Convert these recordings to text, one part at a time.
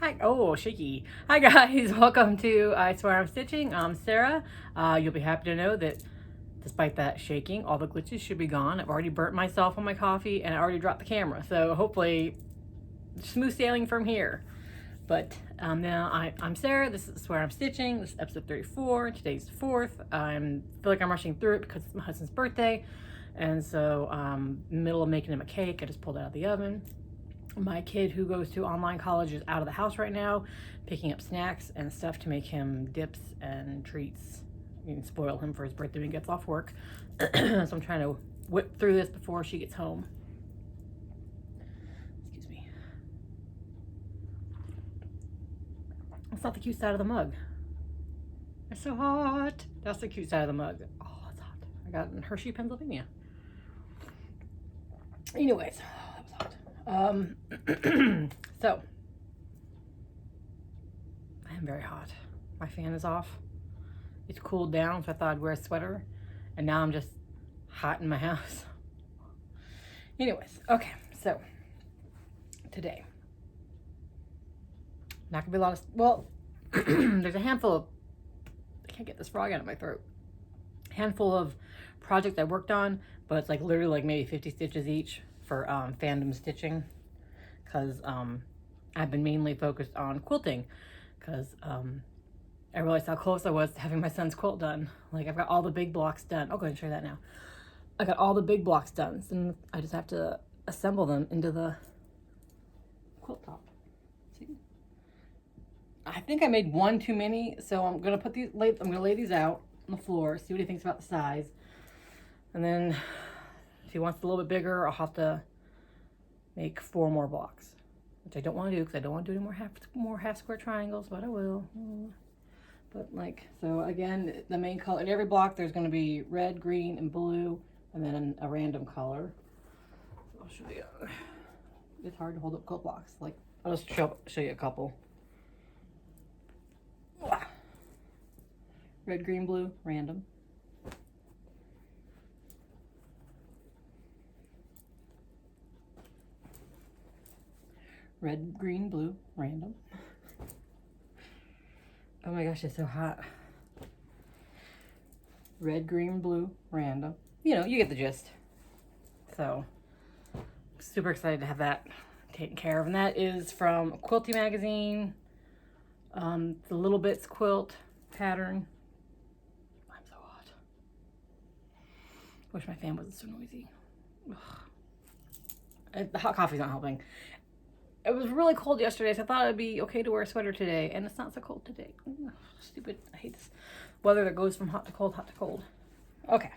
Hi, oh, shaky. Hi guys, welcome to I Swear I'm Stitching. I'm Sarah. You'll be happy to know that despite that shaking, all the glitches should be gone. I've already burnt myself on my coffee and I already dropped the camera. So hopefully smooth sailing from here. But now I'm Sarah. This is Swear I'm Stitching. This is episode 34. Today's the 4th. I feel like I'm rushing through it because it's my husband's birthday. And so in the middle of making him a cake, I just pulled it out of the oven. My kid who goes to online college is out of the house right now, picking up snacks and stuff to make him dips and treats. You can spoil him for his birthday when he gets off work. So I'm trying to whip through this before she gets home. Excuse me. That's not the cute side of the mug. It's so hot. That's the cute side of the mug. Oh, it's hot. I got it in Hershey, Pennsylvania. Anyways, that was hot. So I am very hot. My fan is off. It's cooled down, so I thought I'd wear a sweater, and now I'm just hot in my house. Anyways, okay, so today, not gonna be a lot of, well, there's a handful of, I can't get this frog out of my throat, handful of projects I worked on, but it's like literally like maybe 50 stitches each for fandom stitching, because I've been mainly focused on quilting, because I realized how close I was to having my son's quilt done. Like, I've got all the big blocks done. I'll go ahead and show you that now. I got all the big blocks done, so I just have to assemble them into the quilt top. See? I think I made one too many, so I'm gonna put these. I'm gonna lay these out on the floor, see what he thinks about the size, and then if he wants it a little bit bigger, I'll have to make 4 more blocks, which I don't want to do because I don't want to do any more half square triangles, but I will. But like, so again, the main color in every block, there's going to be red, green, and blue, and then a random color. So I'll show you. It's hard to hold up quilt blocks. Like, I'll just show you a couple. Red, green, blue, random. Red, green, blue, random. Oh my gosh, it's so hot. Red, green, blue, random. You know, you get the gist. So, super excited to have that taken care of. And that is from Quilty Magazine. The Little Bits quilt pattern. I'm so hot. Wish my fan wasn't so noisy. The hot coffee's not helping. It was really cold yesterday, so I thought it'd be okay to wear a sweater today, and it's not so cold today. Ugh, stupid. I hate this weather that goes from hot to cold, hot to cold. Okay.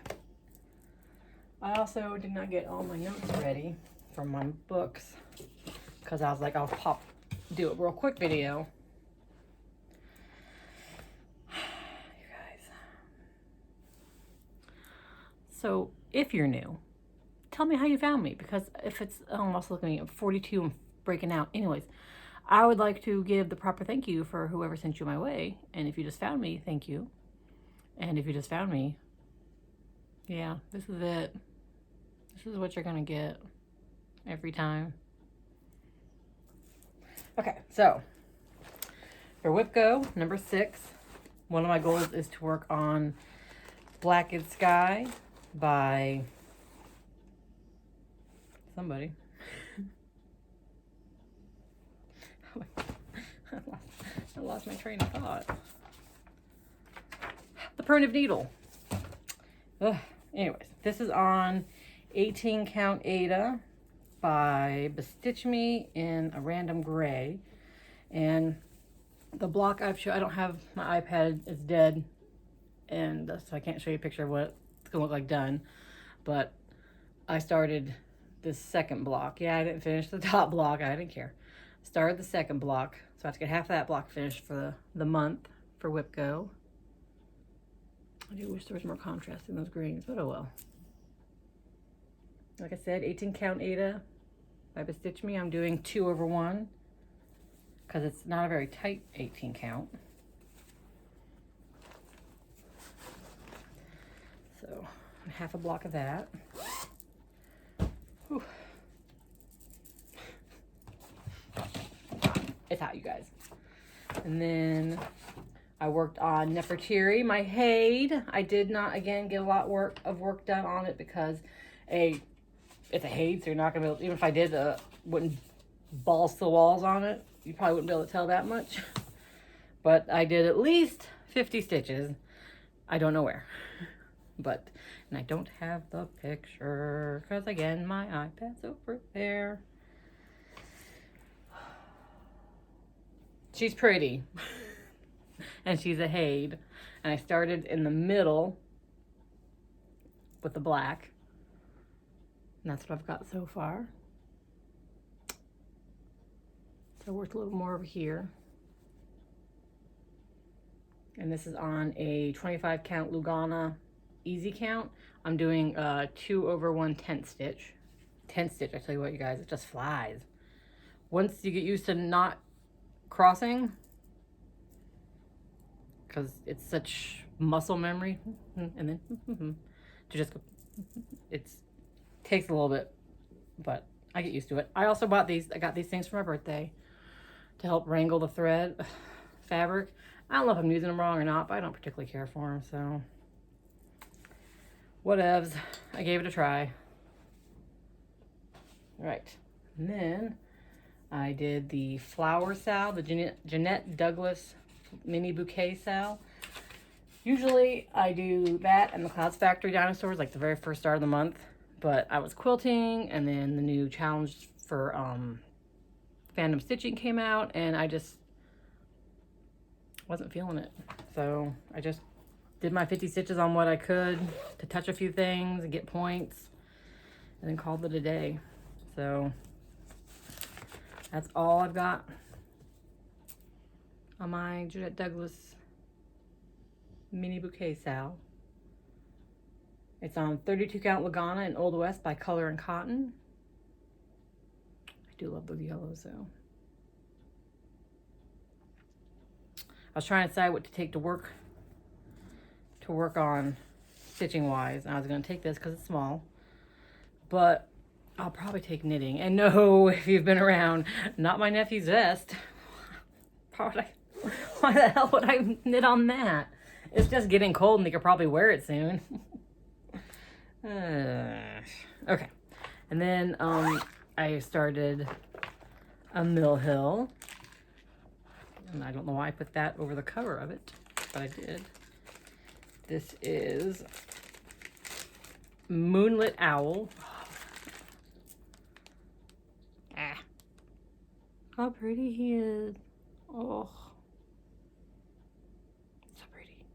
I also did not get all my notes ready from my books, because I was like, I'll do a real quick video. You guys. So, if you're new, tell me how you found me, because if it's, I'm also looking at 42 and breaking out. Anyways, I would like to give the proper thank you for whoever sent you my way. And if you just found me, thank you. And if you just found me, yeah, this is it. This is what you're gonna get every time. Okay, so for WIPGO number 6, one of my goals is to work on Blackened Sky by somebody. I lost my train of thought. The Primitive Needle. Ugh. Anyways, this is on 18 count Ada by Bestitch Me in a random gray. And the block I've shown, I don't have my iPad, it's dead. And so I can't show you a picture of what it's gonna look like done. But I started this second block. Yeah, I didn't finish the top block, I didn't care. Started the second block, so I have to get half of that block finished for the month for WIPGO. I do wish there was more contrast in those greens, but oh well. Like I said, 18 count Ada by Bestitch Me. I'm doing 2/1 because it's not a very tight 18 count. So half a block of that. Whew. It's hot, you guys. And then I worked on Nefertiti, my Hade. I did not, again, get a lot of work done on it because it's a Hade, so you're not going to be able, even if I did, wouldn't balls the walls on it. You probably wouldn't be able to tell that much. But I did at least 50 stitches. I don't know where. But, and I don't have the picture because, again, my iPad's over there. She's pretty. And she's a Hade. And I started in the middle with the black. And that's what I've got so far. So I worked a little more over here. And this is on a 25 count Lugana easy count. I'm doing 2 over 1/10 stitch. 10 stitch, I tell you what, you guys, it just flies. Once you get used to not crossing, because it's such muscle memory, and then to just go, it takes a little bit, but I get used to it. I also bought these, I got these things for my birthday to help wrangle the thread fabric. I don't know if I'm using them wrong or not, but I don't particularly care for them, so whatevs. I gave it a try. Right, and then I did the flower sal, the Jeanette Douglas mini bouquet sal. Usually I do that and the Clouds Factory dinosaurs like the very first start of the month, but I was quilting and then the new challenge for fandom stitching came out and I just wasn't feeling it. So I just did my 50 stitches on what I could to touch a few things and get points and then called it a day. So that's all I've got on my Jeanette Douglas mini bouquet sal. It's on 32 count Lugana in Old West by Color and Cotton. I do love those yellows though. I was trying to decide what to take to work on stitching wise. And I was going to take this because it's small, but I'll probably take knitting. And no, if you've been around, not my nephew's vest. Why the hell would I knit on that? It's just getting cold and they could probably wear it soon. Okay. And then I started a Mill Hill. And I don't know why I put that over the cover of it, but I did. This is Moonlit Owl. Ah. How pretty he is. Oh. So pretty.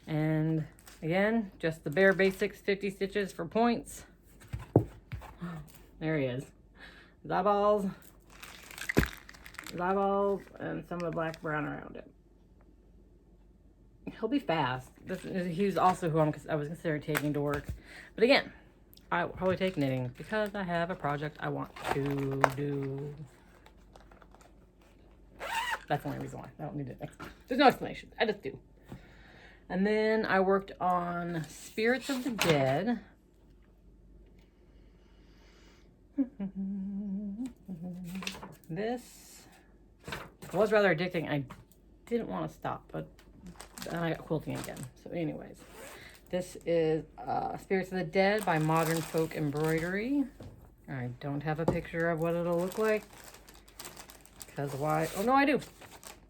And again, just the bare basics, 50 stitches for points. There he is. His eyeballs, and some of the black brown around it. He'll be fast. He was also who I was considering taking to work. But again, I will probably take knitting because I have a project I want to do. That's the only reason why. I don't need it. There's no explanation. I just do. And then I worked on Spirits of the Dead. This was rather addicting. I didn't want to stop, but then I got quilting again. So anyways, this is Spirits of the Dead by Modern Folk Embroidery. I don't have a picture of what it'll look like. Because why? Oh, no, I do.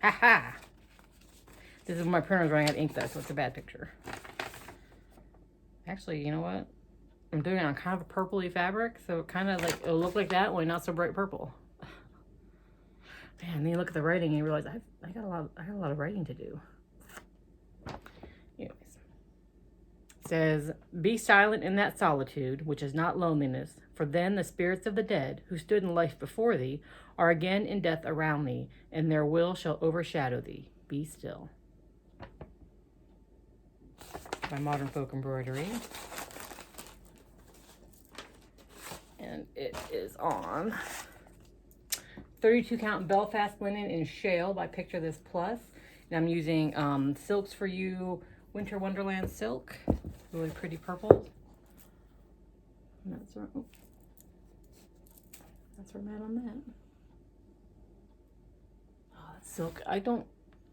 Ha-ha. This is when my printer's running out of ink, though, so it's a bad picture. Actually, you know what? I'm doing it on kind of a purpley fabric, so it kind of like, it'll look like that, only not so bright purple. Man, then you look at the writing and you realize I got a lot of writing to do. Anyways. It says, "Be silent in that solitude, which is not loneliness, for then the spirits of the dead, who stood in life before thee, are again in death around thee, and their will shall overshadow thee. Be still." By Modern Folk Embroidery. And it is on 32 count Belfast linen in shale by Picture This Plus. And I'm using Silks for You Winter Wonderland silk. Really pretty purple. And that's where I'm at on that. silk.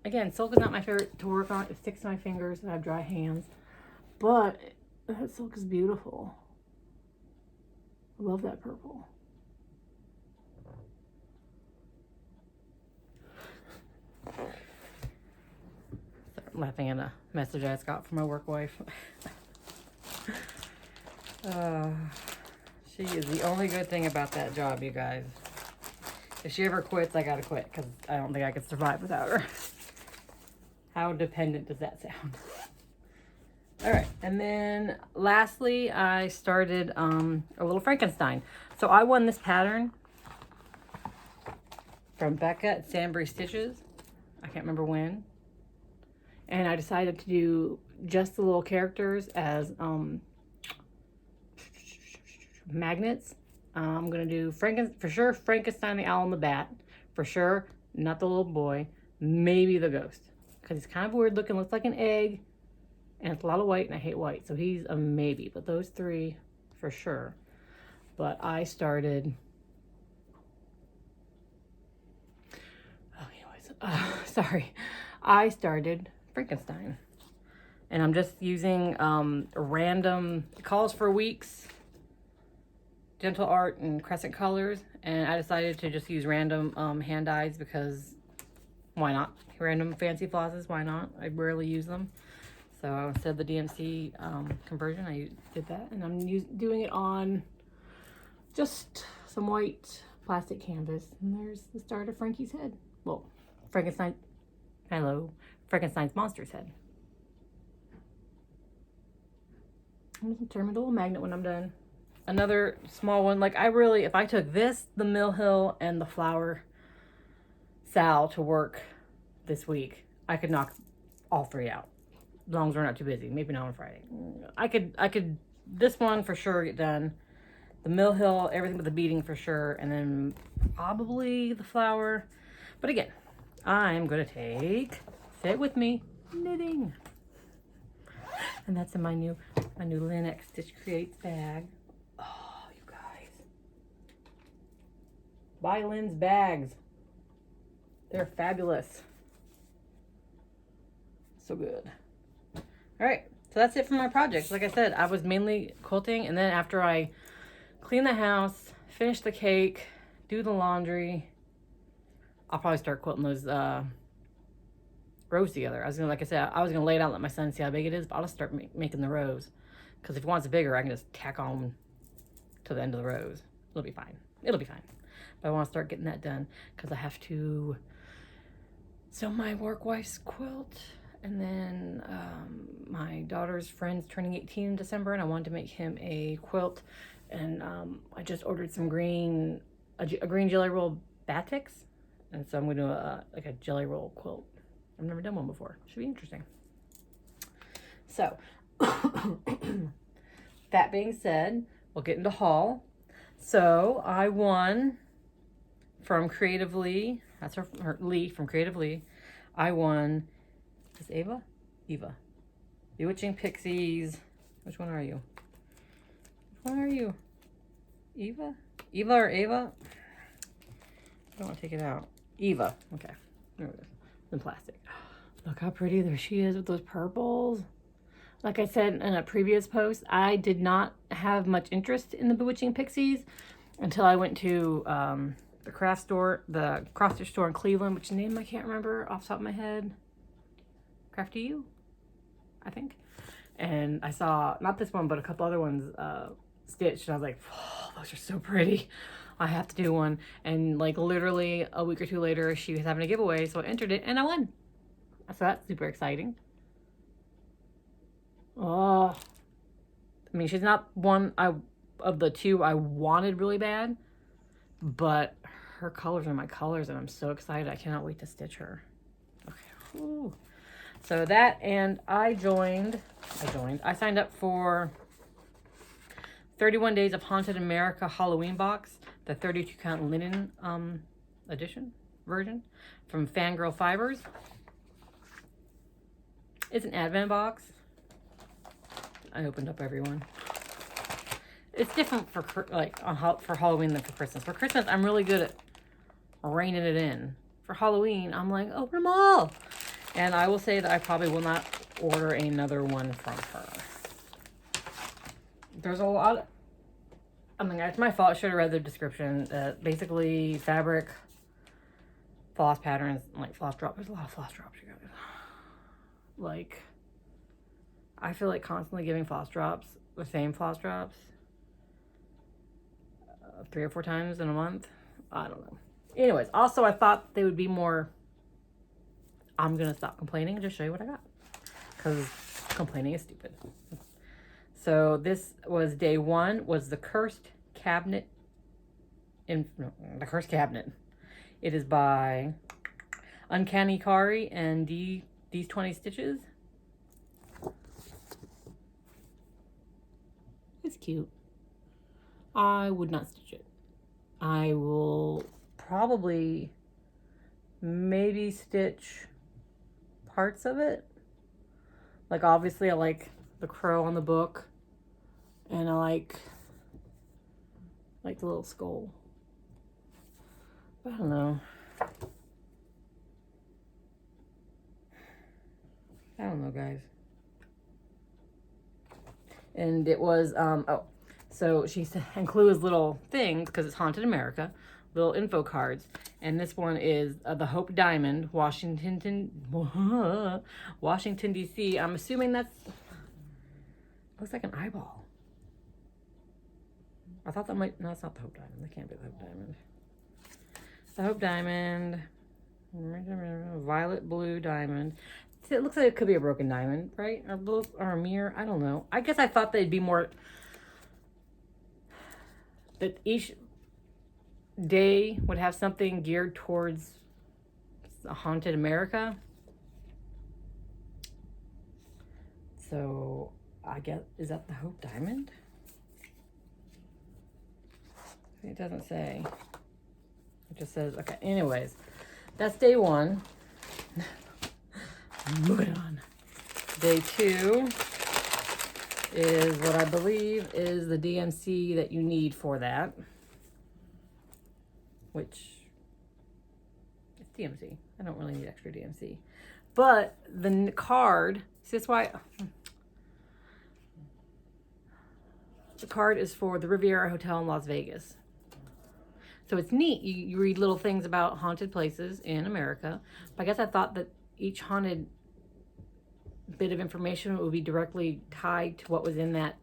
Again, silk is not my favorite to work on. It sticks to my fingers and I have dry hands. But that silk is beautiful. I love that purple. I'm laughing at a message I just got from my work wife. She is the only good thing about that job, you guys. If she ever quits, I gotta quit because I don't think I could survive without her. How dependent does that sound? All right, and then lastly, I started a little Frankenstein. So I won this pattern from Becca at Sandbury Stitches. I can't remember when. And I decided to do just the little characters as magnets. I'm gonna do for sure Frankenstein, the owl, and the bat. For sure, not the little boy. Maybe the ghost, because he's kind of weird looking. Looks like an egg, and it's a lot of white, and I hate white, so he's a maybe. But those three for sure. But I started. Oh, anyways, sorry. I started Frankenstein, and I'm just using random. It calls for weeks. Gentle Art and Crescent Colors, and I decided to just use random hand dyes because why not? Random fancy flosses, why not? I rarely use them. So instead of the DMC conversion, I did that, and I'm doing it on just some white plastic canvas. And there's the start of Frankie's head. Well, Frankenstein's monster's head. I'm just gonna turn into a little magnet when I'm done. Another small one, like if I took this, the Mill Hill, and the Flower Sal to work this week, I could knock all three out. As long as we're not too busy. Maybe not on Friday. I could, this one for sure get done. The Mill Hill, everything but the beading for sure. And then probably the flower. But again, I'm going to sit with me, knitting. And that's in my new Linux Stitch Creates bag. Oh, you guys. Buy Lynn's bags. They're fabulous. So good. All right, so that's it for my projects. Like I said, I was mainly quilting, and then after I clean the house, finish the cake, do the laundry, I'll probably start quilting those rows together. I was gonna lay it out and let my son see how big it is, but I'll just start making the rows. Because if he wants it bigger, I can just tack on to the end of the rows. It'll be fine. It'll be fine. But I want to start getting that done because I have to sew my work wife's quilt. And then my daughter's friend's turning 18 in December, and I wanted to make him a quilt. And I just ordered some a green jelly roll batiks. And so I'm going to do like a jelly roll quilt. I've never done one before. Should be interesting. So, that being said, we'll get into haul. So, I won from Creatively. That's her Lee from Creatively. I won. Is this Ava? Eva. Bewitching Pixies. Which one are you? Which one are you? Eva? Eva or Ava? I don't want to take it out. Eva. Okay. There it is. In plastic. Look how pretty there she is with those purples. Like I said in a previous post, I did not have much interest in the Bewitching Pixies until I went to the craft store, the cross-stitch store in Cleveland, which name I can't remember off the top of my head. Crafty You, I think. And I saw, not this one, but a couple other ones stitched. And I was like, oh, those are so pretty. I have to do one. And like literally a week or two later, she was having a giveaway. So I entered it and I won. So that's super exciting. Oh, I mean, she's not one of the two I wanted really bad, but her colors are my colors, and I'm so excited. I cannot wait to stitch her. Okay. Ooh. So that, and I signed up for 31 Days of Haunted America Halloween box, the 32 count linen version from Fangirl Fibers. It's an advent box. I opened up everyone. It's different for Halloween than for Christmas. For Christmas, I'm really good at reining it in. for Halloween. I'm like, open them all. And I will say that I probably will not order another one from her. There's a lot of, I mean, it's my fault. I should have read the description. Basically, fabric, floss patterns, like floss drops. There's a lot of floss drops, you guys. Like, I feel like constantly giving floss drops, the same floss drops, 3 or 4 times in a month. I don't know. Anyways, also I thought they would be more, I'm going to stop complaining and just show you what I got. Because complaining is stupid. So this was day 1, was the Cursed Cabinet. The Cursed Cabinet. It is by Uncanny Kari and these 20 stitches. It's cute. I would not stitch it. I will probably maybe stitch parts of it. Like, obviously I like the crow on the book, and I like the little skull. But I don't know. I don't know, guys. And it was, so she includes little things, because it's Haunted America, little info cards. And this one is the Hope Diamond, Washington, D.C. I'm assuming that's, looks like an eyeball. I thought that might, no, it's not the Hope Diamond. That can't be the Hope Diamond. The Hope Diamond, violet blue diamond. See, it looks like it could be a broken diamond, right? Or a mirror. I don't know. I guess I thought they'd be more, that each day would have something geared towards a Haunted America. So I guess, is that the Hope Diamond? It doesn't say. It just says, okay, anyways, that's day 1. Moving on. Day 2 is what I believe is the DMC that you need for that. Which, it's DMC. I don't really need extra DMC. But the card, see, that's why, the card is for the Riviera Hotel in Las Vegas. So it's neat. You read little things about haunted places in America. But I guess I thought that each haunted bit of information would be directly tied to what was in that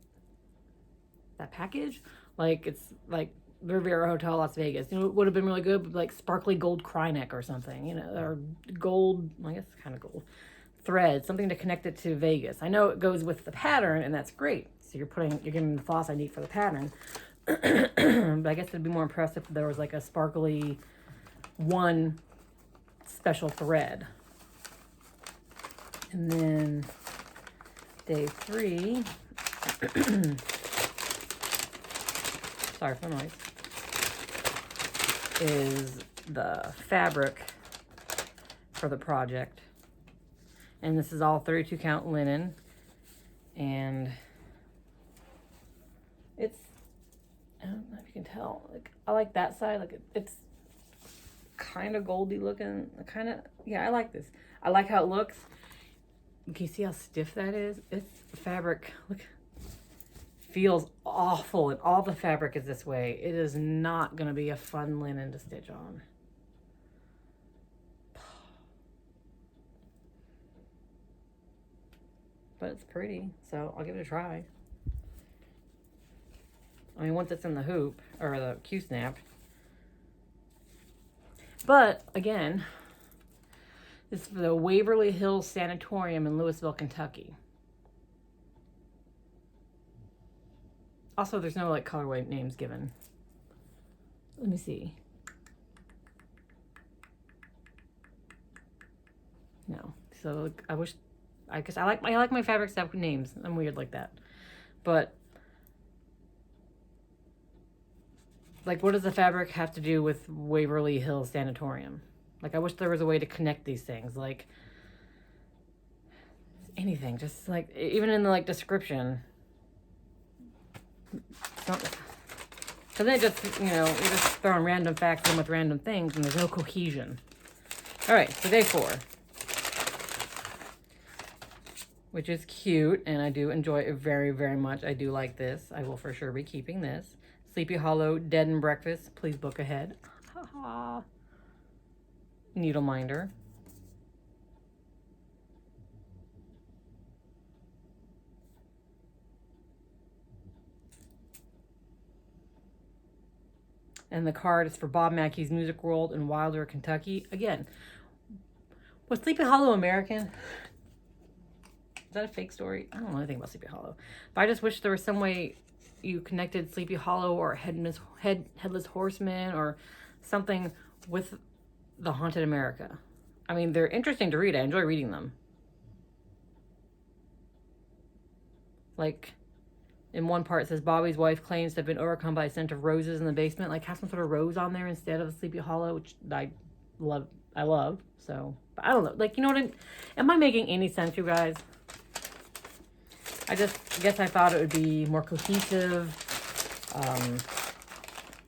package. Like, it's like the Riviera Hotel Las Vegas. You know, it would have been really good, like sparkly gold cryneck or something, you know, or gold, I guess it's kind of gold thread, something to connect it to Vegas. I know it goes with the pattern, and that's great. So you're giving me the floss I need for the pattern. But I guess it'd be more impressive if there was like a sparkly one special thread. And then day 3, sorry for the noise, is the fabric for the project. And this is all 32 count linen. And it's, I don't know if you can tell, like, I like that side, like it's kind of goldy looking, kind of, yeah, I like this. I like how it looks. Can you see how stiff that is? It's fabric, look, feels awful, and all the fabric is this way. It is not going to be a fun linen to stitch on. But it's pretty, so I'll give it a try. I mean, once it's in the hoop, or the Q-snap. But, again, this is for the Waverly Hills Sanatorium in Louisville, Kentucky. Also, there's no, like, colorway names given. Let me see. No. So, I wish, I guess I like my fabric stuff with names. I'm weird like that. But, like, what does the fabric have to do with Waverly Hills Sanatorium? Like, I wish there was a way to connect these things. Like, anything. Just, like, even in the, like, description. Because then it just, you know, you're just throwing random facts in with random things, and there's no cohesion. All right, so day 4. Which is cute, and I do enjoy it very, very much. I do like this. I will for sure be keeping this. Sleepy Hollow, Dead and Breakfast. Please book ahead. Needle Minder. And the card is for Bob Mackey's Music World in Wilder, Kentucky. Again, was Sleepy Hollow American? Is that a fake story? I don't know anything about Sleepy Hollow. But I just wish there was some way you connected Sleepy Hollow or Headless Horseman or something with the Haunted America. I mean, they're interesting to read. I enjoy reading them. Like, in one part it says, Bobby's wife claims to have been overcome by a scent of roses in the basement. Like, have some sort of rose on there instead of Sleepy Hollow, which I love. So, but I don't know. Like, you know what am I making any sense, you guys? I guess I thought it would be more cohesive.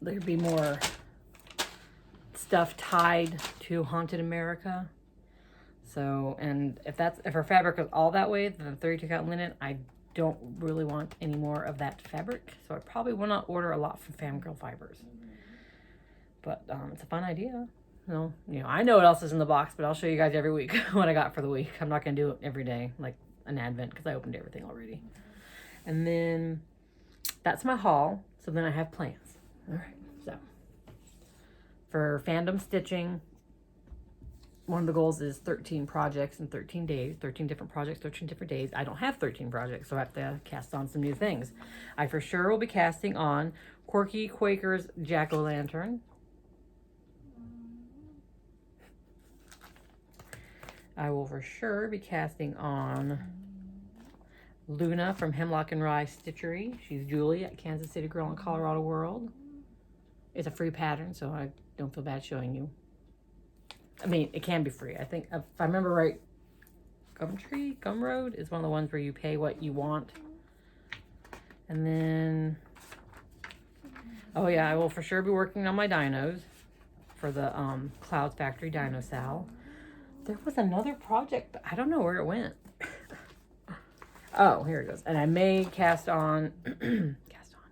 There'd be more stuff tied to Haunted America. So, and if her fabric is all that way, the 32 count linen, I don't really want any more of that fabric. So I probably will not order a lot from Fangirl Fibers. But it's a fun idea. You know, I know what else is in the box, but I'll show you guys every week what I got for the week. I'm not going to do it every day, like an advent, because I opened everything already. And then that's my haul. So then I have plans. All right. So for fandom stitching, one of the goals is 13 projects in 13 days, 13 different projects, 13 different days. I don't have 13 projects, so I have to cast on some new things. I for sure will be casting on Quirky Quaker's Jack-o'-lantern. I will for sure be casting on Luna from Hemlock and Rye Stitchery. She's Julie at Kansas City Girl in Colorado World. It's a free pattern, so I don't feel bad showing you. I mean, it can be free. I think, if I remember right, Gumroad is one of the ones where you pay what you want. And then, oh yeah, I will for sure be working on my dinos for the Clouds Factory Dino Sal. There was another project, but I don't know where it went. Oh, here it goes. And I may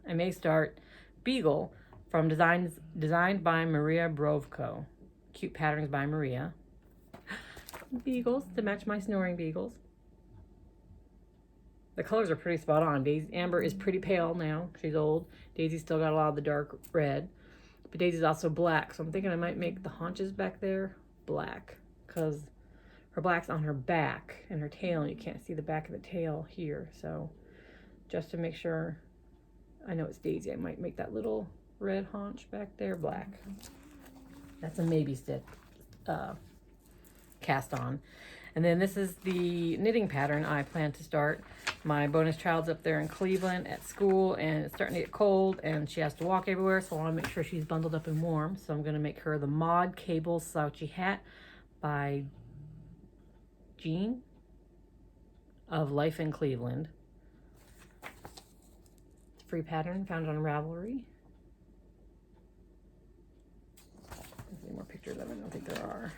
I may start Beagle from designed by Maria Brovko. Cute Patterns by Maria. Beagles to match my snoring beagles. The colors are pretty spot on. Amber is pretty pale now. She's old. Daisy's still got a lot of the dark red. But Daisy's also black. So I'm thinking I might make the haunches back there black. Because her black's on her back and her tail. And you can't see the back of the tail here. So just to make sure I know it's Daisy, I might make that little red haunch back there black. That's a maybe stitch cast on. And then this is the knitting pattern I plan to start. My bonus child's up there in Cleveland at school, and it's starting to get cold, and she has to walk everywhere, so I want to make sure she's bundled up and warm. So I'm going to make her the Mod Cable Slouchy Hat by Jean of Life in Cleveland. It's a free pattern found on Ravelry. Any more pictures of it? I don't think there are.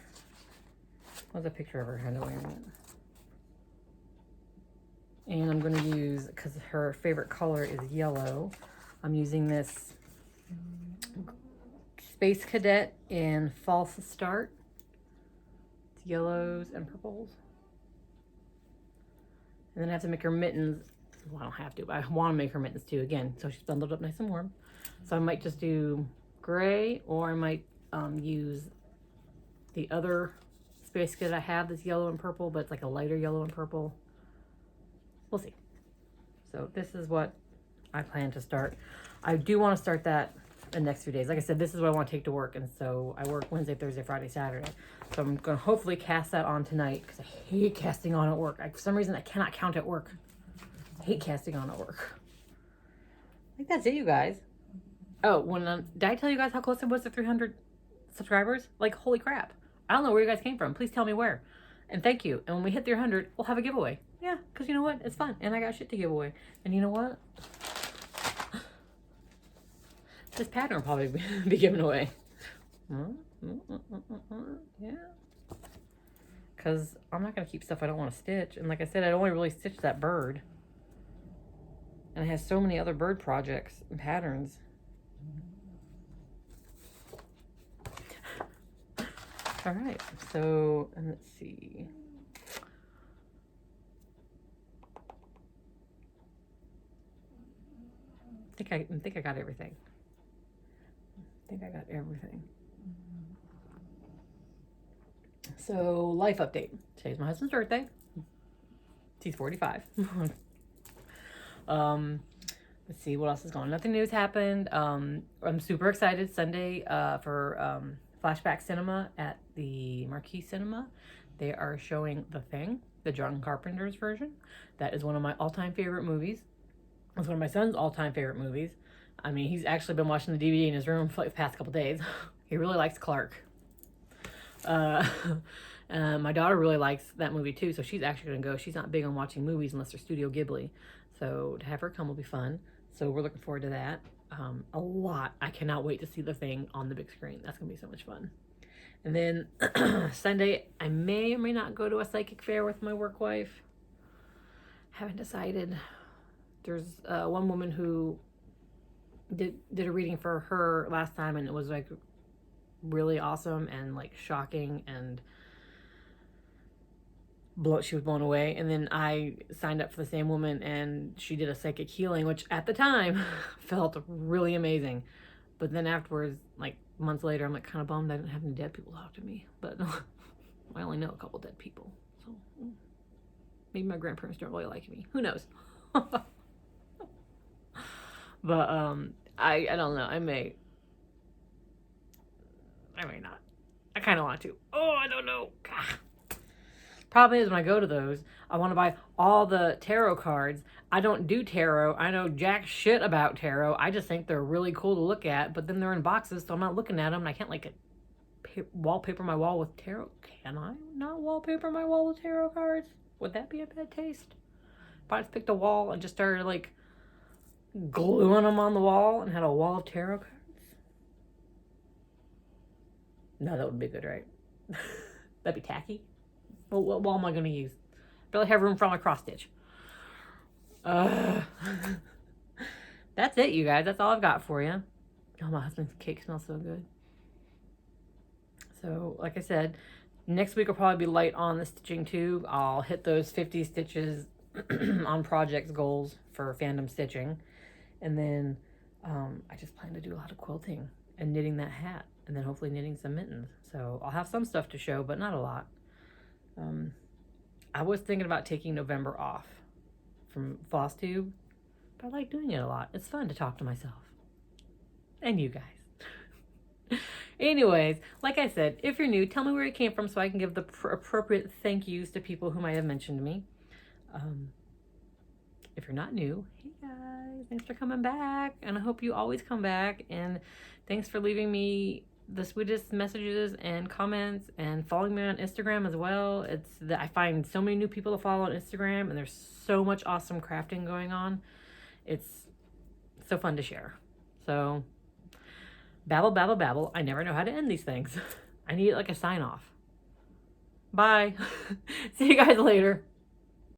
What's a picture of her hand wearing it? And I'm going to use, because her favorite color is yellow, I'm using this Space Cadet in False Start. It's yellows and purples. And then I have to make her mittens. Well, I don't have to, but I want to make her mittens too, again, so she's bundled up nice and warm. So I might just do gray, or I might use the other Space Cadet I have that's yellow and purple, but it's like a lighter yellow and purple. We'll see. So this is what I plan to start. I do want to start that in the next few days. Like I said, this is what I want to take to work, and so I work Wednesday, Thursday, Friday, Saturday. So I'm going to hopefully cast that on tonight, because I hate casting on at work. For some reason, I cannot count at work. I hate casting on at work. I think that's it, you guys. Oh, did I tell you guys how close I was to 300 subscribers? Like, holy crap. I don't know where you guys came from. Please tell me where. And thank you. And when we hit 300, we'll have a giveaway. Yeah, because you know what? It's fun. And I got shit to give away. And you know what? This pattern will probably be given away. Yeah. because I'm not going to keep stuff I don't want to stitch. And like I said, I'd only really stitched that bird. And I have so many other bird projects and patterns. All right, so, and let's see. I think I got everything. So, life update. Today's my husband's birthday. He's 45. Let's see what else is going on. Nothing new's happened. I'm super excited. Sunday for Flashback Cinema at the Marquee Cinema. They are showing The Thing, the John Carpenter's version. That is one of my all-time favorite movies. It's one of my son's all-time favorite movies. I mean, he's actually been watching the DVD in his room for like the past couple days. He really likes Clark. My daughter really likes that movie too, so she's actually going to go. She's not big on watching movies unless they're Studio Ghibli. So to have her come will be fun. So we're looking forward to that a lot. I cannot wait to see The Thing on the big screen. That's going to be so much fun. And then Sunday, I may or may not go to a psychic fair with my work wife. Haven't decided. There's one woman who did a reading for her last time, and it was like really awesome and like shocking, and she was blown away. And then I signed up for the same woman, and she did a psychic healing, which at the time felt really amazing. But then afterwards, like months later, I'm like kind of bummed I didn't have any dead people talk to me. But I only know a couple dead people, so maybe my grandparents don't really like me. Who knows? But I don't know. I may not. I kind of want to. Oh, I don't know. Gah. Problem is, when I go to those, I want to buy all the tarot cards. I don't do tarot. I know jack shit about tarot. I just think they're really cool to look at, but then they're in boxes, so I'm not looking at them, and I can't like wallpaper my wall with tarot. Can I not wallpaper my wall with tarot cards? Would that be a bad taste? If I just picked a wall and just started like gluing them on the wall and had a wall of tarot cards? No, that would be good, right? That'd be tacky. Well, what wall am I going to use? Barely have room for my cross stitch. That's it, you guys. That's all I've got for you. Oh, my husband's cake smells so good. So, like I said, next week will probably be light on the stitching too. I'll hit those 50 stitches on projects goals for fandom stitching. And then I just plan to do a lot of quilting and knitting that hat, and then hopefully knitting some mittens. So I'll have some stuff to show, but not a lot. I was thinking about taking November off from Flosstube, but I like doing it a lot. It's fun to talk to myself and you guys. Anyways, like I said, if you're new, tell me where it came from so I can give the appropriate thank yous to people who might have mentioned me. If you're not new, hey guys, thanks for coming back, and I hope you always come back, and thanks for leaving me the sweetest messages and comments, and following me on Instagram as well. It's that I find so many new people to follow on Instagram, and there's so much awesome crafting going on. It's so fun to share. So babble, babble, babble. I never know how to end these things. I need it like a sign off. Bye. See you guys later.